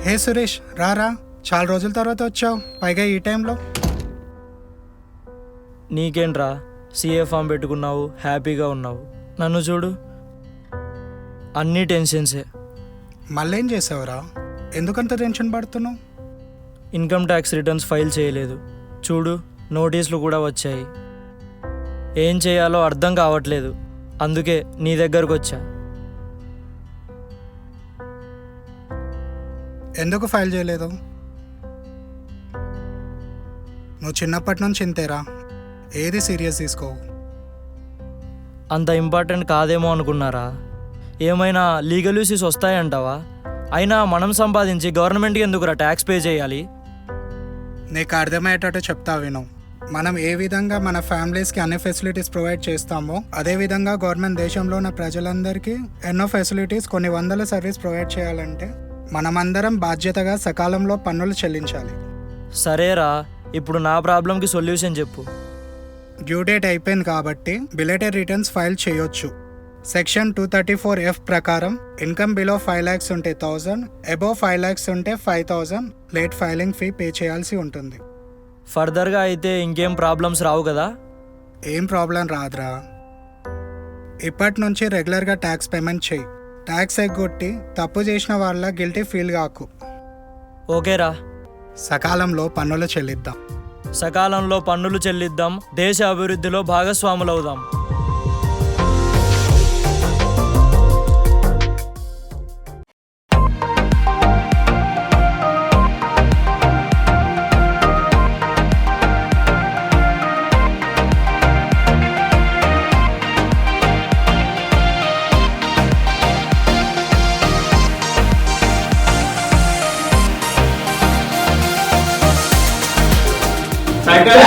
హే సురేష్, రారా. చాలా రోజుల తర్వాత వచ్చావు, పైగా ఈ టైంలో. నీకేంట్రా, సీఏ ఫామ్ పెట్టుకున్నావు, హ్యాపీగా ఉన్నావు. నన్ను చూడు, అన్నీ టెన్షన్సే. మళ్ళేం చేసావురా? ఎందుకంత టెన్షన్ పడుతున్నావు? ఇన్కమ్ ట్యాక్స్ రిటర్న్స్ ఫైల్ చేయలేదు. చూడు, నోటీసులు కూడా వచ్చాయి. ఏం చేయాలో అర్థం కావట్లేదు. అందుకే నీ దగ్గరకు వచ్చా. ఎందుకు ఫైల్ చేయలేదు? నువ్వు చిన్నప్పటి నుంచి ఇంతేరా, ఏది సీరియస్ తీసుకోవు. అంత ఇంపార్టెంట్ కాదేమో అనుకున్నారా? ఏమైనా లీగల్ ఇష్యూస్ వస్తాయంటావా? అయినా మనం సంపాదించి గవర్నమెంట్కి ఎందుకురా ట్యాక్స్ పే చేయాలి? నీకు అర్థమయ్యేటట్టు చెప్తా విను. మనం ఏ విధంగా మన ఫ్యామిలీస్కి అన్ని ఫెసిలిటీస్ ప్రొవైడ్ చేస్తామో అదే విధంగా గవర్నమెంట్ దేశంలో ఉన్న ప్రజలందరికీ ఎన్నో ఫెసిలిటీస్, కొన్ని వందల సర్వీస్ ప్రొవైడ్ చేయాలంటే మనమందరం బాధ్యతగా సకాలంలో పన్నులు చెల్లించాలి. సరేరా, ఇప్పుడు నా ప్రాబ్లంకి సొల్యూషన్ చెప్పు. డ్యూ డేట్ అయిపోయింది కాబట్టి బిలేటెడ్ రిటర్న్స్ ఫైల్ చేయొచ్చు. సెక్షన్ 234F ప్రకారం ఇన్కమ్ బిలో 5 lakhs ఉంటే 1000, అబోవ్ 5 lakhs ఉంటే 5000 లేట్ ఫైలింగ్ ఫీ పే చేయాల్సి ఉంటుంది. ఫర్దర్గా అయితే ఇంకేం ప్రాబ్లమ్స్ రావు కదా? ఏం ప్రాబ్లం రాదురా. ఇప్పటి నుంచి రెగ్యులర్గా ట్యాక్స్ పేమెంట్ చేయి. ట్యాక్స్ ఎగ్గొట్టి తప్పు చేసిన వాళ్ళ గిల్టీ ఫీల్ కాకు. ఓకేరా, సకాలంలో పన్నులు చెల్లిద్దాం. సకాలంలో పన్నులు చెల్లిద్దాం, దేశ అభివృద్ధిలో భాగస్వాములవుదాం. Cycle